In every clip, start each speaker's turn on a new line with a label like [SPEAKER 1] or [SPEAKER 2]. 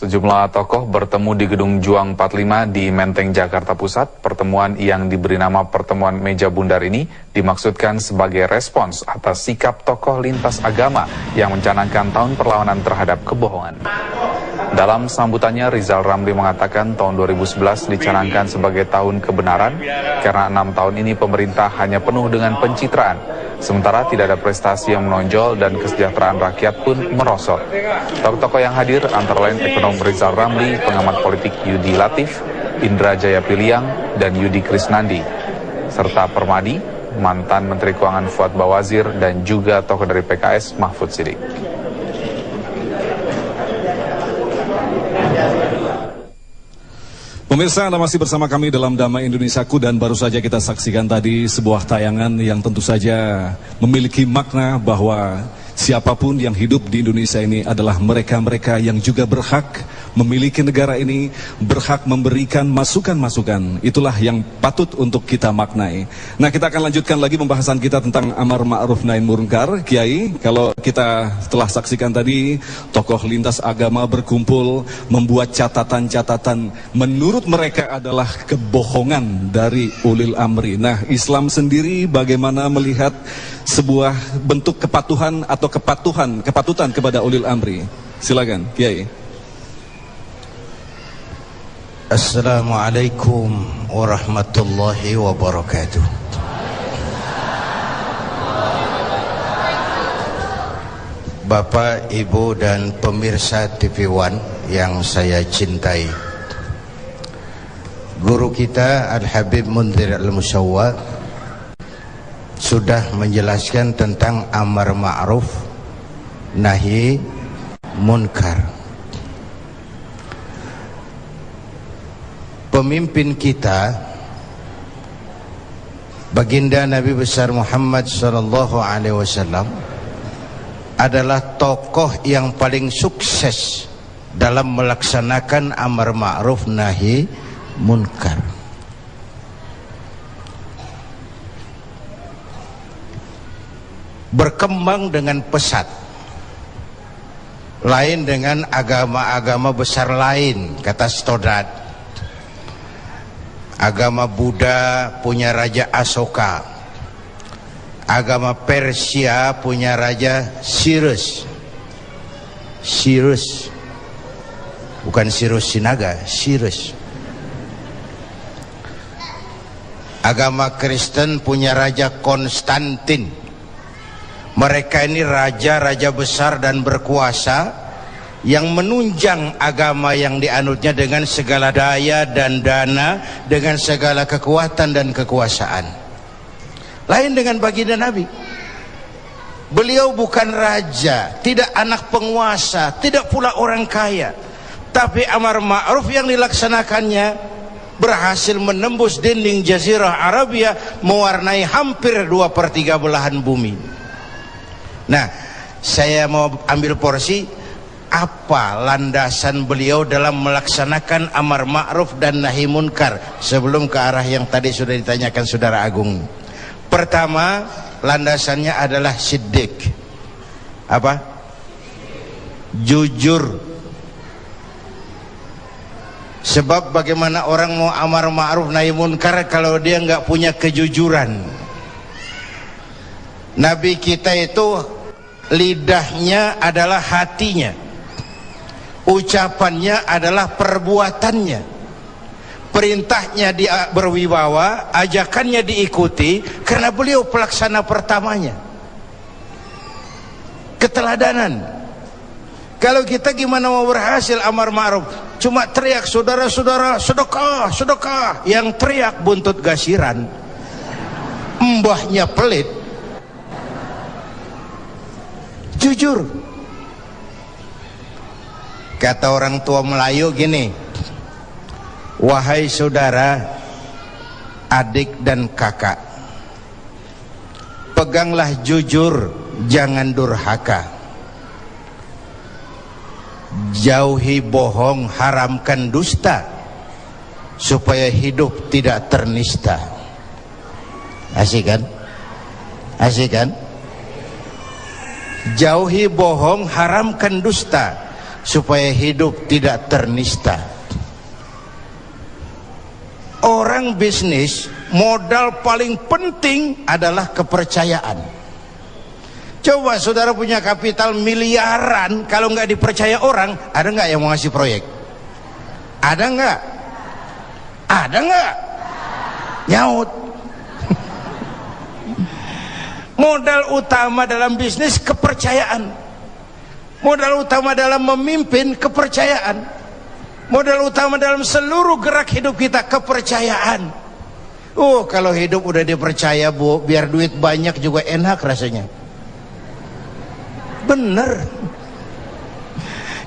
[SPEAKER 1] Sejumlah tokoh bertemu di Gedung Juang 45 di Menteng, Jakarta Pusat. Pertemuan yang diberi nama Pertemuan Meja Bundar ini dimaksudkan sebagai respons atas sikap tokoh lintas agama yang mencanangkan tahun perlawanan terhadap kebohongan. Dalam sambutannya, Rizal Ramli mengatakan tahun 2011 dicanangkan sebagai tahun kebenaran karena 6 tahun ini pemerintah hanya penuh dengan pencitraan. Sementara tidak ada prestasi yang menonjol dan kesejahteraan rakyat pun merosot. Tokoh-tokoh yang hadir antara lain ekonom Rizal Ramli, pengamat politik Yudi Latif, Indra Jaya Piliang, dan Yudi Krisnandi, serta Permadi, mantan Menteri Keuangan Fuad Bawazir, dan juga tokoh dari PKS Mahfud Siddiq.
[SPEAKER 2] Pemirsa, Anda masih bersama kami dalam Damai Indonesiaku, dan baru saja kita saksikan tadi sebuah tayangan yang tentu saja memiliki makna bahwa siapapun yang hidup di Indonesia ini adalah mereka-mereka yang juga berhak memiliki negara ini, berhak memberikan masukan-masukan. Itulah yang patut untuk kita maknai. Nah, kita akan lanjutkan lagi pembahasan kita tentang Amar Ma'ruf Nahi Munkar. Kiai, kalau kita telah saksikan tadi, tokoh lintas agama berkumpul membuat catatan-catatan menurut mereka adalah kebohongan dari ulil amri. Nah, Islam sendiri bagaimana melihat sebuah bentuk kepatuhan atau kepatutan kepada ulil amri? Silakan, Kiai.
[SPEAKER 3] Assalamualaikum warahmatullahi wabarakatuh. Bapak, Ibu, dan pemirsa TV One yang saya cintai, guru kita Al-Habib Mundhir Al-Musawwa sudah menjelaskan tentang amar ma'ruf nahi munkar. Pemimpin kita, baginda Nabi besar Muhammad SAW, adalah tokoh yang paling sukses dalam melaksanakan amar ma'ruf nahi munkar. Berkembang dengan pesat, lain dengan agama-agama besar lain, kata Stoddard. Agama Buddha punya Raja Asoka, agama Persia punya Raja Cyrus, bukan Cyrus Sinaga, Cyrus. Agama Kristen punya Raja Konstantin. Mereka ini raja-raja besar dan berkuasa yang menunjang agama yang dianutnya dengan segala daya dan dana, dengan segala kekuatan dan kekuasaan. Lain dengan baginda Nabi. Beliau bukan raja, tidak anak penguasa, tidak pula orang kaya, tapi amar ma'ruf yang dilaksanakannya berhasil menembus dinding Jazirah Arabia, mewarnai hampir 2/3 belahan bumi. Nah, saya mau ambil porsi apa landasan beliau dalam melaksanakan amar ma'ruf dan nahi munkar sebelum ke arah yang tadi sudah ditanyakan Saudara Agung. Pertama, landasannya adalah siddiq. Apa? Jujur. Sebab bagaimana orang mau amar ma'ruf nahi munkar kalau dia nggak punya kejujuran? Nabi kita itu lidahnya adalah hatinya, ucapannya adalah perbuatannya, perintahnya dia berwibawa, ajakannya diikuti karena beliau pelaksana pertamanya. Keteladanan. Kalau kita gimana mau berhasil amar ma'ruf? Cuma teriak, saudara-saudara, sedekah, sedekah. Yang teriak buntut gasiran, mbahnya pelit. Jujur. Kata orang tua Melayu gini, wahai saudara, adik dan kakak, peganglah jujur, jangan durhaka. Jauhi bohong, haramkan dusta, supaya hidup tidak ternista. Asik kan? Asik kan? Jauhi bohong, haramkan dusta, supaya hidup tidak ternista. Orang bisnis, modal paling penting adalah kepercayaan. Coba saudara punya kapital miliaran, kalau nggak dipercaya orang, ada nggak yang mau ngasih proyek? Ada nggak? Ada nggak? Nyaut. Modal utama dalam bisnis kepercayaan. Modal utama dalam memimpin kepercayaan. Modal utama dalam seluruh gerak hidup kita kepercayaan. Kalau hidup udah dipercaya, Bu, biar duit banyak juga enak rasanya. Bener.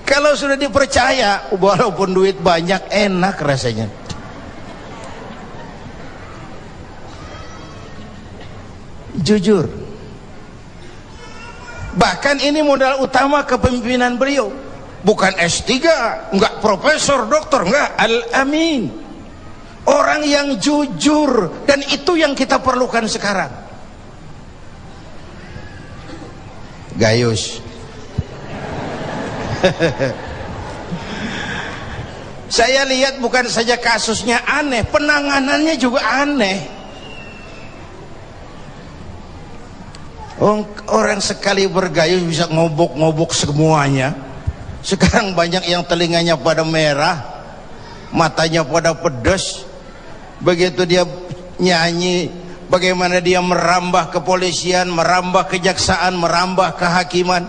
[SPEAKER 3] Kalau sudah dipercaya, walaupun duit banyak enak rasanya. Jujur. Bahkan ini modal utama kepemimpinan beliau. Bukan S3, enggak profesor, doktor, enggak, Al-Amin. Orang yang jujur, dan itu yang kita perlukan sekarang. Gayus. Saya lihat bukan saja kasusnya aneh, penanganannya juga aneh. Orang sekali bergayus bisa ngobok-ngobok semuanya. Sekarang banyak yang telinganya pada merah, matanya pada pedas. Begitu dia nyanyi, bagaimana dia merambah kepolisian, merambah kejaksaan, merambah kehakiman.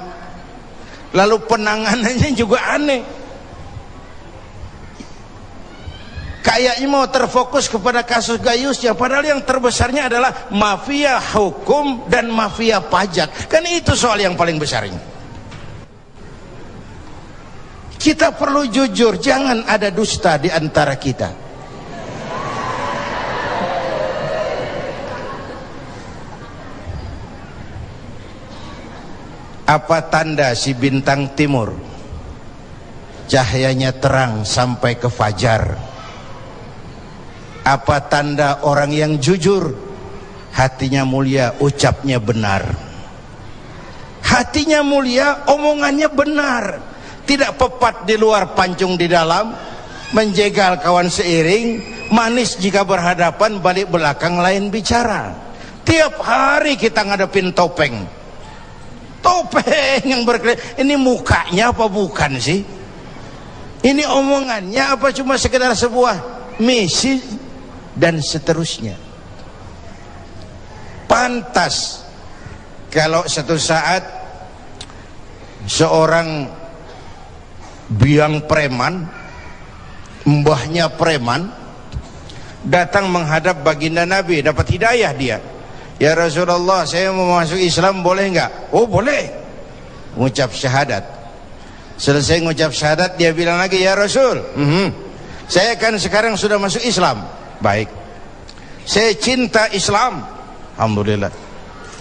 [SPEAKER 3] Lalu penanganannya juga aneh. Kayaknya mau terfokus kepada kasus gayusnya, padahal yang terbesarnya adalah mafia hukum dan mafia pajak. Kan itu soal yang paling besarnya. Kita perlu jujur, jangan ada dusta di antara kita. Apa tanda si bintang timur cahayanya terang sampai ke fajar? Apa tanda orang yang jujur? Hatinya mulia, ucapnya benar. Hatinya mulia, omongannya benar. Tidak pepat di luar, pancung di dalam, menjegal kawan seiring, manis jika berhadapan, balik belakang lain bicara. Tiap hari kita ngadepin topeng. Topeng yang berkeliling. Ini mukanya apa bukan sih? Ini omongannya apa cuma sekedar sebuah misi? Dan seterusnya. Pantas kalau satu saat seorang biang preman, mbahnya preman, datang menghadap baginda Nabi, dapat hidayah dia. Ya Rasulullah, saya mau masuk Islam, boleh enggak? Oh boleh. Mengucap syahadat. Selesai mengucap syahadat, dia bilang lagi, ya Rasul, saya kan sekarang sudah masuk Islam. Baik, saya cinta Islam, alhamdulillah.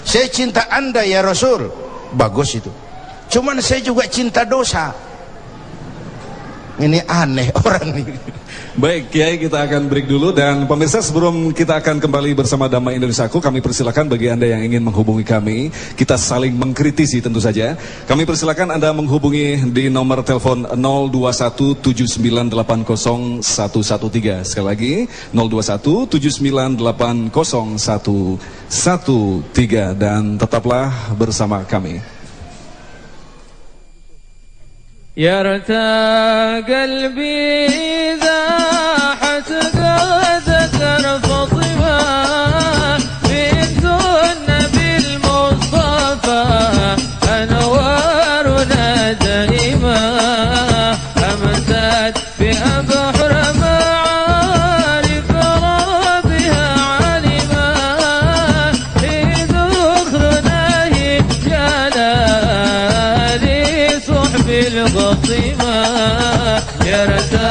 [SPEAKER 3] Saya cinta Anda ya Rasul, bagus itu. Cuman saya juga cinta dosa. Ini aneh orang ini.
[SPEAKER 2] Baik, Kiai, kita akan break dulu. Dan pemirsa, sebelum kita akan kembali bersama Damai Indonesiaku, kami persilakan bagi Anda yang ingin menghubungi kami, kita saling mengkritisi tentu saja. Kami persilakan Anda menghubungi di nomor telepon 0217980113. Sekali lagi 0217980113. Dan tetaplah bersama kami.
[SPEAKER 4] يرتاق قلبي إذا حسقت فاطمة بنت النبي المصطفى أنوارنا دائمة أمست بأبحر معارف ربها عالمة في ذكرنا جلالي صحب القصيمة يرتاق